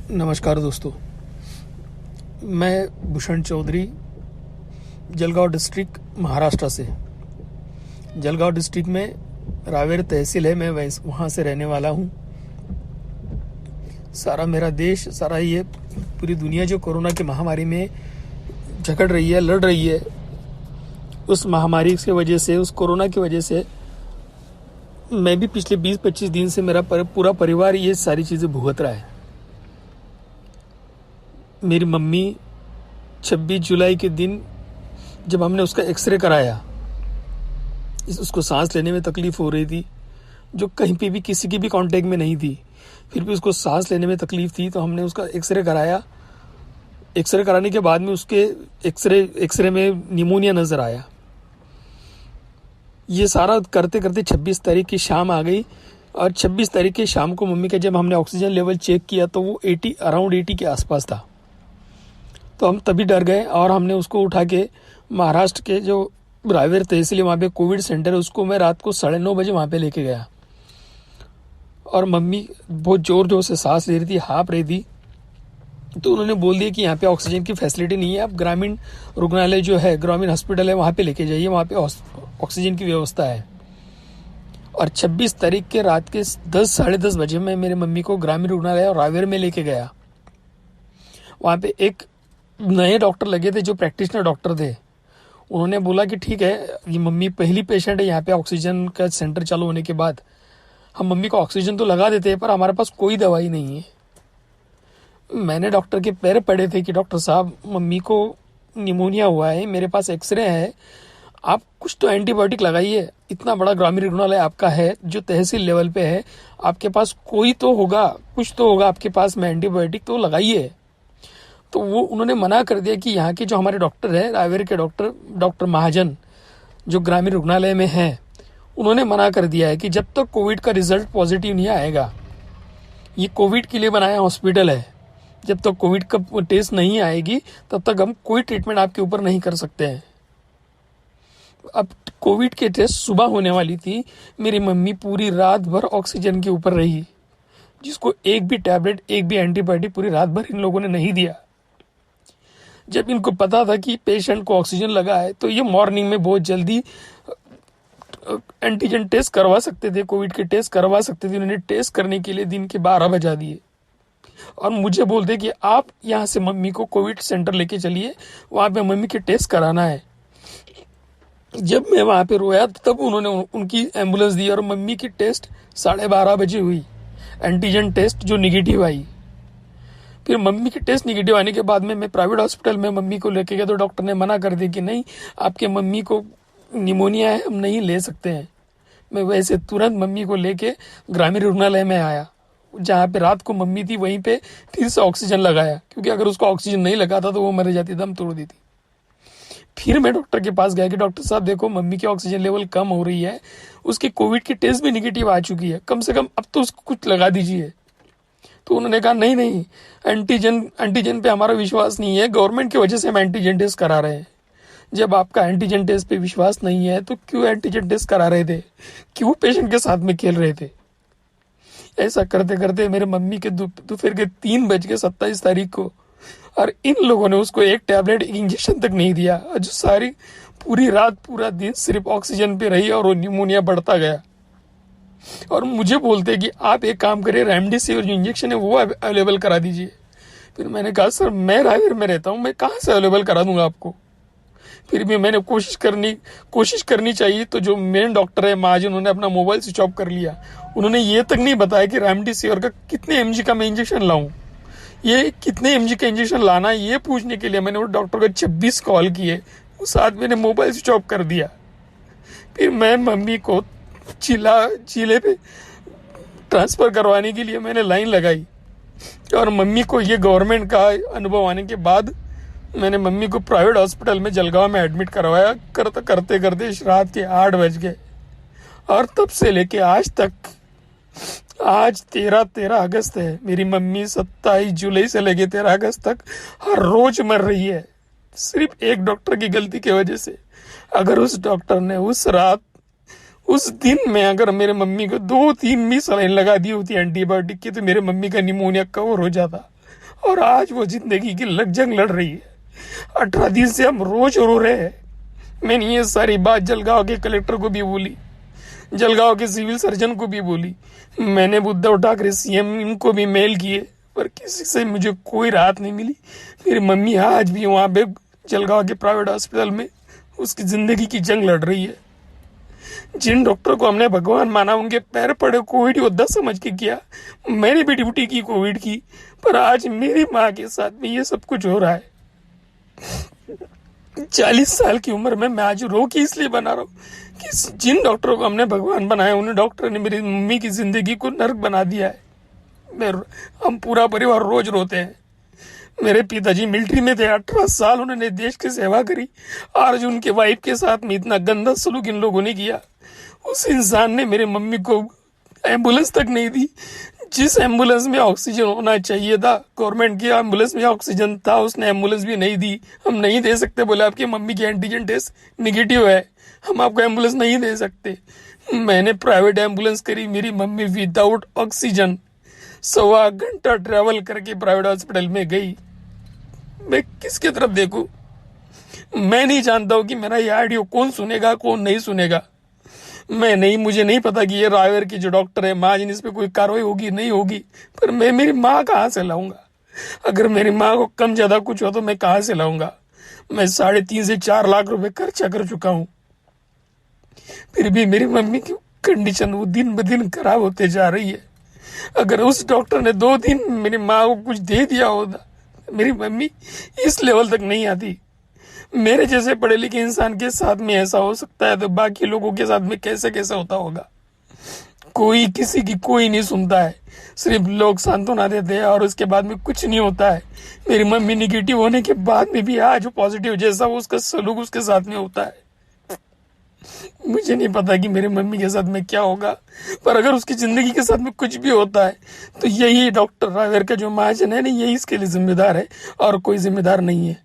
नमस्कार दोस्तों, मैं भूषण चौधरी जलगांव डिस्ट्रिक्ट महाराष्ट्र से। जलगांव डिस्ट्रिक्ट में रावेर तहसील है, मैं वहाँ से रहने वाला हूँ। सारा मेरा देश, सारा ये पूरी दुनिया जो कोरोना की महामारी में झगड़ रही है, लड़ रही है, उस महामारी की वजह से, उस कोरोना की वजह से मैं भी पिछले 20-25 दिन से मेरा पूरा परिवार ये सारी चीज़ें भुगत रहा है। मेरी मम्मी 26 जुलाई के दिन जब हमने उसका एक्सरे कराया, उसको सांस लेने में तकलीफ हो रही थी, जो कहीं पे भी किसी की भी कांटेक्ट में नहीं थी, फिर भी उसको सांस लेने में तकलीफ थी, तो हमने उसका एक्सरे कराया। एक्सरे कराने के बाद में उसके एक्सरे में निमोनिया नज़र आया। ये सारा करते करते 26 तारीख की शाम आ गई, और 26 तारीख की शाम को मम्मी का जब हमने ऑक्सीजन लेवल चेक किया तो वो अराउंड 80 के आसपास था। तो हम तभी डर गए और हमने उसको उठा के महाराष्ट्र के जो रावेर तहसील वहाँ पे कोविड सेंटर है, उसको मैं रात को 9:30 बजे वहाँ पे लेके गया। और मम्मी बहुत ज़ोर से सांस ले रही थी, हाँफ रही थी। तो उन्होंने बोल दिया कि यहाँ पे ऑक्सीजन की फैसिलिटी नहीं है, आप ग्रामीण रुग्णालय जो है, ग्रामीण हॉस्पिटल है, वहाँ पे लेके जाइए, वहाँ पे ऑक्सीजन की व्यवस्था है। और 26 तारीख के रात के 10-10:30 बजे मैं मेरे मम्मी को ग्रामीण रुग्णालय और रावेर में लेके गया। वहाँ पे एक नए डॉक्टर लगे थे जो प्रैक्टिशनर डॉक्टर थे। उन्होंने बोला कि ठीक है, ये मम्मी पहली पेशेंट है यहाँ पे ऑक्सीजन का सेंटर चालू होने के बाद, हम मम्मी को ऑक्सीजन तो लगा देते हैं पर हमारे पास कोई दवाई नहीं है। मैंने डॉक्टर के पैर पड़े थे कि डॉक्टर साहब, मम्मी को निमोनिया हुआ है, मेरे पास एक्सरे है, आप कुछ तो एंटीबायोटिक लगाइए। इतना बड़ा ग्रामीण रुग्णालय आपका है जो तहसील लेवल पे है, आपके पास कोई तो होगा, कुछ तो होगा आपके पास में एंटीबायोटिक, तो लगाइए। तो वो उन्होंने मना कर दिया कि यहाँ के जो हमारे डॉक्टर है, रावेर के डॉक्टर महाजन जो ग्रामीण रुग्णालय में है, उन्होंने मना कर दिया है कि जब तक कोविड का रिजल्ट पॉजिटिव नहीं आएगा, ये कोविड के लिए बनाया हॉस्पिटल है, जब तक कोविड का टेस्ट नहीं आएगी तब तक हम कोई ट्रीटमेंट आपके ऊपर नहीं कर सकते हैं। अब कोविड के टेस्ट सुबह होने वाली थी, मेरी मम्मी पूरी रात भर ऑक्सीजन के ऊपर रही, जिसको एक भी टैबलेट, एक भी एंटीबायोटिक पूरी रात भर इन लोगों ने नहीं दिया। जब इनको पता था कि पेशेंट को ऑक्सीजन लगा है, तो ये मॉर्निंग में बहुत जल्दी एंटीजन टेस्ट करवा सकते थे, कोविड के टेस्ट करवा सकते थे। उन्होंने टेस्ट करने के लिए दिन के 12 बजा दिए और मुझे बोलते कि आप यहाँ से मम्मी को कोविड सेंटर लेके चलिए, वहाँ पे मम्मी के टेस्ट कराना है। जब मैं वहाँ पे रोया तब उन्होंने उनकी एम्बुलेंस दी और मम्मी की टेस्ट 12:30 बजे हुई, एंटीजन टेस्ट जो निगेटिव आई। फिर मम्मी के टेस्ट निगेटिव आने के बाद में मैं प्राइवेट हॉस्पिटल में मम्मी को लेके गया, तो डॉक्टर ने मना कर दिया कि नहीं, आपके मम्मी को निमोनिया है, हम नहीं ले सकते हैं। मैं वैसे तुरंत मम्मी को लेके ग्रामीण रुग्णालय में आया, जहाँ पे रात को मम्मी थी, वहीं पे फिर से ऑक्सीजन लगाया, क्योंकि अगर उसको ऑक्सीजन नहीं लगा था तो वो मर जाती, दम तोड़ दी थी। फिर मैं डॉक्टर के पास गया कि डॉक्टर साहब देखो, मम्मी की ऑक्सीजन लेवल कम हो रही है, उसकी कोविड की टेस्ट भी निगेटिव आ चुकी है, कम से कम अब तो उसको कुछ लगा दीजिए। तो उन्होंने कहा नहीं, एंटीजन पे हमारा विश्वास नहीं है, गवर्नमेंट की वजह से हम एंटीजन टेस्ट करा रहे हैं। जब आपका एंटीजन टेस्ट पे विश्वास नहीं है तो क्यों एंटीजन टेस्ट करा रहे थे, क्यों पेशेंट के साथ में खेल रहे थे। ऐसा करते करते मेरे मम्मी के दोपहर के 3:27 तारीख को, और इन लोगों ने उसको एक टैबलेट, एक इंजेक्शन तक नहीं दिया, जो सारी पूरी रात पूरा दिन सिर्फ ऑक्सीजन पे रही और वो निमोनिया बढ़ता गया। और मुझे बोलते कि आप एक काम करिए, रेमडेसिविर जो इंजेक्शन है वो अवेलेबल करा दीजिए। फिर मैंने कहा सर, मैं रावेर में रहता हूँ, मैं कहाँ से अवेलेबल करा दूंगा आपको। फिर भी मैंने कोशिश करनी चाहिए। तो जो मेन डॉक्टर है महाजन, उन्होंने अपना मोबाइल स्विच ऑफ कर लिया। उन्होंने ये तक नहीं बताया कि रेमडेसिविर का कितने mg का मैं इंजेक्शन लाऊं, ये कितने mg का इंजेक्शन लाना है, ये पूछने के लिए मैंने वो डॉक्टर को 26 कॉल किए, उस आदमी मैंने मोबाइल स्विच ऑफ कर दिया। फिर मैं मम्मी को जिले पे ट्रांसफर करवाने के लिए मैंने लाइन लगाई, और मम्मी को ये गवर्नमेंट का अनुभव आने के बाद मैंने मम्मी को प्राइवेट हॉस्पिटल में जलगांव में एडमिट करवाया। करते करते रात के 8 बज गए, और तब से लेके आज तक, आज 13 अगस्त है, मेरी मम्मी 27 जुलाई से लेके 13 अगस्त तक हर रोज मर रही है, सिर्फ एक डॉक्टर की गलती की वजह से। अगर उस डॉक्टर ने उस रात, उस दिन में अगर मेरे मम्मी को 2-3 भी सलाइन लगा दी होती एंटीबायोटिक की, तो मेरे मम्मी का निमोनिया कवर हो जाता। और आज वो जिंदगी की जंग लड़ रही है। 18 दिन से हम रोज रो रहे हैं। मैंने ये सारी बात जलगांव के कलेक्टर को भी बोली, जलगांव के सिविल सर्जन को भी बोली, मैंने उद्धव ठाकरे सीएम इनको भी मेल किए, पर किसी से मुझे कोई राहत नहीं मिली। मेरी मम्मी आज भी वहाँ पे जलगांव के प्राइवेट हॉस्पिटल में उसकी जिंदगी की जंग लड़ रही है। जिन डॉक्टर को हमने भगवान माना उनके पैर पड़े कोविड योद्धा समझ के किया। मैंने भी ड्यूटी की कोविड की, पर आज मेरी माँ के साथ में ये सब कुछ हो रहा है। 40 साल की उम्र में मैं आज रो के इसलिए बना रहा हूँ कि जिन डॉक्टरों को हमने भगवान बनाया उन डॉक्टर ने मेरी मम्मी की जिंदगी को नर्क बना दिया है। हम पूरा परिवार रोज रोते हैं। मेरे पिताजी मिलिट्री में थे, 18 साल उन्होंने देश की सेवा करी। आज उनके वाइफ के साथ में इतना गंदा सलूक इन लोगों ने किया। उस इंसान ने मेरी मम्मी को एम्बुलेंस तक नहीं दी। जिस एम्बुलेंस में ऑक्सीजन होना चाहिए था, गवर्नमेंट की एम्बुलेंस में ऑक्सीजन था, उसने एम्बुलेंस भी नहीं दी। हम नहीं दे सकते, बोले आपकी मम्मी की एंटीजन टेस्ट निगेटिव है, हम आपको एम्बुलेंस नहीं दे सकते। मैंने प्राइवेट एम्बुलेंस करी, मेरी मम्मी विदाउट ऑक्सीजन 1.25 घंटा ट्रेवल करके प्राइवेट हॉस्पिटल में गई। मैं किसकी तरफ देखूं? मैं नहीं जानता हूं कि मेरा ये ऑडियो कौन सुनेगा कौन नहीं सुनेगा। मुझे नहीं पता कि ये रायवर की जो डॉक्टर है महाजन, इस पे कोई कार्रवाई होगी नहीं होगी, पर मैं मेरी माँ कहाँ से लाऊंगा? अगर मेरी माँ को कम ज्यादा कुछ हो तो मैं कहाँ से लाऊंगा? मैं 3.5 से 4 लाख रुपए खर्चा कर चुका हूँ, फिर भी मेरी मम्मी की कंडीशन वो दिन ब दिन खराब होते जा रही है। अगर उस डॉक्टर ने 2 दिन मेरी माँ को कुछ दे दिया होता, मेरी मम्मी इस लेवल तक नहीं आती। मेरे जैसे पढ़े लिखे इंसान के साथ में ऐसा हो सकता है, तो बाकी लोगों के साथ में कैसे कैसे होता होगा? कोई किसी की कोई नहीं सुनता है, सिर्फ लोग सांत्वना देते हैं और उसके बाद में कुछ नहीं होता है। मेरी मम्मी निगेटिव होने के बाद में भी आज पॉजिटिव जैसा उसका सलूक उसके साथ में होता है। मुझे नहीं पता कि मेरी मम्मी के साथ में क्या होगा, पर अगर उसकी जिंदगी के साथ में कुछ भी होता है तो यही डॉक्टर रावेर का जो महाजन है ना, यही इसके लिए जिम्मेदार है और कोई जिम्मेदार नहीं है।